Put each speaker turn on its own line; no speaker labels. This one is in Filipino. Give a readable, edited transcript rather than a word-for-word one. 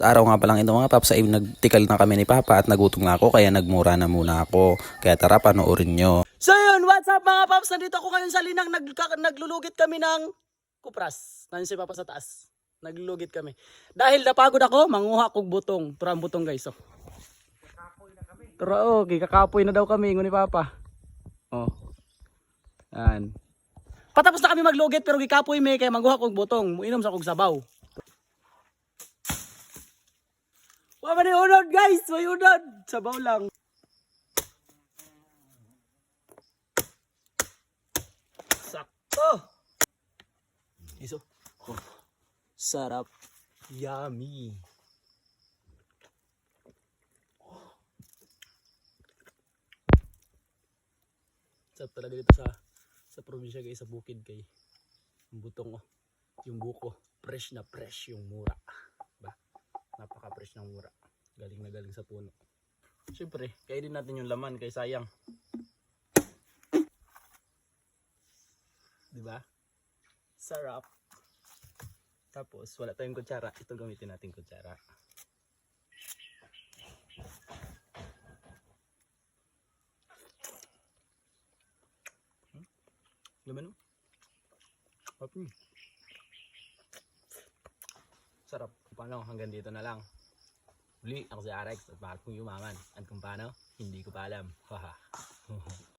Sa araw nga pa lang ito mga paps ay nagtikal na kami ni Papa at nagutom na ako kaya nagmura na muna ako. Kaya tara panoorin nyo.
So yun, what's up mga paps? Nandito ako ngayon sa Linang, naglulugit kami ng kupras. Nandiyan si Papa sa taas. Naglulugit kami. Dahil napagod ako, manguha kong butong. Turang butong guys. Oh. Turo, okay, kakapoy na daw kami, ngun ni Papa. Oh. Yan. Patapos na kami maglugit pero gikapoy may kaya manguha kong butong. Muinom sa kong sabaw. Wala ni unod guys, may unod. Sabaw lang. Sakto. Iso. Oh. Sarap. Yummy. Sarap talaga dito sa probinsya guys, sa bukid kay yung butong oh. Yung buko, fresh na fresh yung mura. Ba? Napaka-fresh ng mura. Galing na galing sa puno. Siyempre, kainin natin yung laman kay sayang. Diba? Sarap. Tapos, wala tayong kutsara. Ito gamitin natin kutsara. Laman mo? Sarap. Paano? Hanggang dito na lang. Uli, ako si Arex at bakit kong yumaman. At kung paano, hindi ko pa alam. Haha.